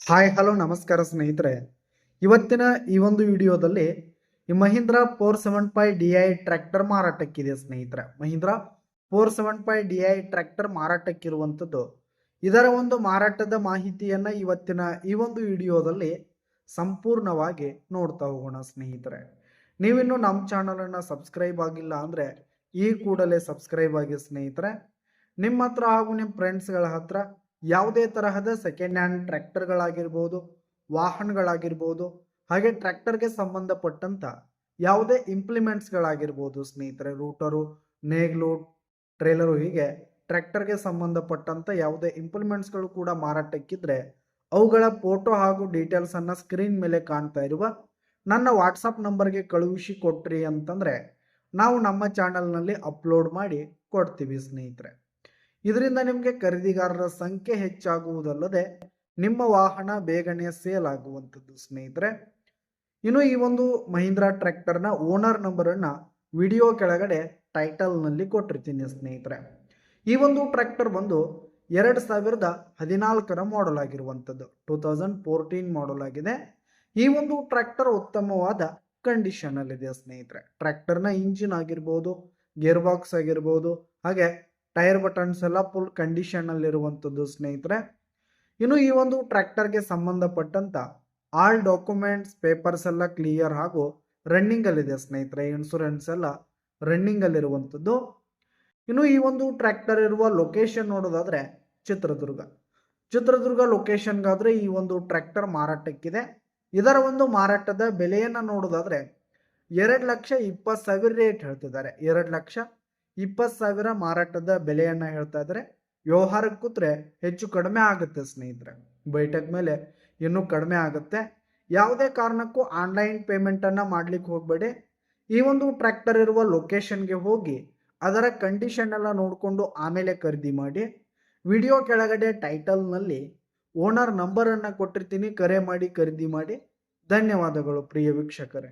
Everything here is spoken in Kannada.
ಹಾಯ್ ಹಲೋ ನಮಸ್ಕಾರ ಸ್ನೇಹಿತರೆ. ಇವತ್ತಿನ ಈ ಒಂದು ವಿಡಿಯೋದಲ್ಲಿ ಈ ಮಹೀಂದ್ರ 475 DI ಟ್ರ್ಯಾಕ್ಟರ್ ಮಾರಾಟಕ್ಕಿದೆ ಸ್ನೇಹಿತರೆ. ಮಹೀಂದ್ರ 475 DI ಟ್ರ್ಯಾಕ್ಟರ್ ಮಾರಾಟಕ್ಕಿರುವಂಥದ್ದು. ಇದರ ಒಂದು ಮಾರಾಟದ ಮಾಹಿತಿಯನ್ನ ಇವತ್ತಿನ ಈ ಒಂದು ವಿಡಿಯೋದಲ್ಲಿ ಸಂಪೂರ್ಣವಾಗಿ ನೋಡ್ತಾ ಹೋಗೋಣ ಸ್ನೇಹಿತರೆ. ನೀವಿನ್ನು ನಮ್ಮ ಚಾನಲನ್ನು ಸಬ್ಸ್ಕ್ರೈಬ್ ಆಗಿಲ್ಲ ಅಂದರೆ ಈ ಕೂಡಲೇ ಸಬ್ಸ್ಕ್ರೈಬ್ ಆಗಿ ಸ್ನೇಹಿತರೆ. ನಿಮ್ಮ ಹತ್ರ ಹಾಗೂ ನಿಮ್ಮ ಫ್ರೆಂಡ್ಸ್ಗಳ ಹತ್ರ ಯಾವುದೇ ತರಹದ ಸೆಕೆಂಡ್ ಹ್ಯಾಂಡ್ ಟ್ರ್ಯಾಕ್ಟರ್ಗಳಾಗಿರ್ಬೋದು, ವಾಹನಗಳಾಗಿರ್ಬೋದು, ಹಾಗೆ ಟ್ರ್ಯಾಕ್ಟರ್ಗೆ ಸಂಬಂಧಪಟ್ಟಂತ ಯಾವುದೇ ಇಂಪ್ಲಿಮೆಂಟ್ಸ್ಗಳಾಗಿರ್ಬೋದು ಸ್ನೇಹಿತರೆ, ರೂಟರು, ನೇಗ್ಲು, ಟ್ರೇಲರು, ಹೀಗೆ ಟ್ರ್ಯಾಕ್ಟರ್ಗೆ ಸಂಬಂಧಪಟ್ಟಂತ ಯಾವುದೇ ಇಂಪ್ಲಿಮೆಂಟ್ಸ್ಗಳು ಕೂಡ ಮಾರಾಟಕ್ಕಿದ್ರೆ ಅವುಗಳ ಫೋಟೋ ಹಾಗೂ ಡೀಟೇಲ್ಸ್ ಅನ್ನ ಸ್ಕ್ರೀನ್ ಮೇಲೆ ಕಾಣ್ತಾ ಇರುವ ನನ್ನ ವಾಟ್ಸಪ್ ನಂಬರ್ಗೆ ಕಳುಹಿಸಿ ಕೊಟ್ರಿ ಅಂತಂದ್ರೆ ನಾವು ನಮ್ಮ ಚಾನಲ್ನಲ್ಲಿ ಅಪ್ಲೋಡ್ ಮಾಡಿ ಕೊಡ್ತೀವಿ ಸ್ನೇಹಿತರೆ. ಇದರಿಂದ ನಿಮಗೆ ಖರೀದಿಗಾರರ ಸಂಖ್ಯೆ ಹೆಚ್ಚಾಗುವುದಲ್ಲದೆ ನಿಮ್ಮ ವಾಹನ ಬೇಗನೆ ಸೇಲ್ ಆಗುವಂಥದ್ದು ಸ್ನೇಹಿತರೆ. ಇನ್ನು ಈ ಒಂದು ಮಹೀಂದ್ರಾ ಟ್ರ್ಯಾಕ್ಟರ್ನ ಓನರ್ ನಂಬರನ್ನ ವಿಡಿಯೋ ಕೆಳಗಡೆ ಟೈಟಲ್ನಲ್ಲಿ ಕೊಟ್ಟಿರ್ತೀನಿ ಸ್ನೇಹಿತರೆ. ಈ ಒಂದು ಟ್ರ್ಯಾಕ್ಟರ್ ಬಂದು 2014 ಮಾಡಲ್ ಆಗಿರುವಂಥದ್ದು, 2014 ಮಾಡಲ್ ಆಗಿದೆ. ಈ ಒಂದು ಟ್ರ್ಯಾಕ್ಟರ್ ಉತ್ತಮವಾದ ಕಂಡೀಷನ್ ಅಲ್ಲಿದೆ ಸ್ನೇಹಿತರೆ. ಟ್ರ್ಯಾಕ್ಟರ್ನ ಇಂಜಿನ್ ಆಗಿರ್ಬೋದು, ಗೇರ್ ಬಾಕ್ಸ್ ಆಗಿರ್ಬೋದು, ಹಾಗೆ ಟೈರ್ ಬಟನ್ಸ್ ಎಲ್ಲ ಫುಲ್ ಕಂಡೀಷನ್ ಅಲ್ಲಿರುವಂಥದ್ದು ಸ್ನೇಹಿತರೆ. ಇನ್ನು ಈ ಒಂದು ಟ್ರ್ಯಾಕ್ಟರ್ಗೆ ಸಂಬಂಧಪಟ್ಟಂತ ಆಲ್ ಡಾಕ್ಯುಮೆಂಟ್ಸ್ ಪೇಪರ್ಸ್ ಎಲ್ಲ ಕ್ಲಿಯರ್ ಹಾಗೂ ರನ್ನಿಂಗ್ ಅಲ್ಲಿದೆ ಸ್ನೇಹಿತರೆ. ಇನ್ಶೂರೆನ್ಸ್ ಎಲ್ಲ ರನ್ನಿಂಗ್ ಅಲ್ಲಿರುವಂಥದ್ದು. ಇನ್ನು ಈ ಒಂದು ಟ್ರ್ಯಾಕ್ಟರ್ ಇರುವ ಲೊಕೇಶನ್ ನೋಡೋದಾದ್ರೆ ಚಿತ್ರದುರ್ಗ ಲೊಕೇಶನ್ಗಾದ್ರೆ ಈ ಒಂದು ಟ್ರ್ಯಾಕ್ಟರ್ ಮಾರಾಟಕ್ಕಿದೆ. ಇದರ ಒಂದು ಮಾರಾಟದ ಬೆಲೆಯನ್ನ ನೋಡೋದಾದ್ರೆ 2,20,000 ರೇಟ್ ಹೇಳ್ತಿದ್ದಾರೆ. 2,20,000 ಮಾರಾಟದ ಬೆಲೆಯನ್ನ ಹೇಳ್ತಾ ಇದ್ದಾರೆ. ವ್ಯವಹಾರಕ್ಕೆ ಕೂತ್ರೆ ಹೆಚ್ಚು ಕಡಿಮೆ ಆಗುತ್ತೆ ಸ್ನೇಹಿತರೆ. ಬೈಟಕ್ ಮೇಲೆ ಇನ್ನೂ ಕಡಿಮೆ ಆಗುತ್ತೆ. ಯಾವುದೇ ಕಾರಣಕ್ಕೂ ಆನ್ಲೈನ್ ಪೇಮೆಂಟ್ ಅನ್ನ ಮಾಡ್ಲಿಕ್ಕೆ ಹೋಗಬೇಡಿ. ಈ ಒಂದು ಟ್ರ್ಯಾಕ್ಟರ್ ಇರುವ ಲೊಕೇಶನ್ಗೆ ಹೋಗಿ ಅದರ ಕಂಡೀಷನ್ ಎಲ್ಲ ನೋಡಿಕೊಂಡು ಆಮೇಲೆ ಖರೀದಿ ಮಾಡಿ. ವಿಡಿಯೋ ಕೆಳಗಡೆ ಟೈಟಲ್ನಲ್ಲಿ ಓನರ್ ನಂಬರನ್ನು ಕೊಟ್ಟಿರ್ತೀನಿ, ಕರೆ ಮಾಡಿ ಖರೀದಿ ಮಾಡಿ. ಧನ್ಯವಾದಗಳು ಪ್ರಿಯ ವೀಕ್ಷಕರೇ.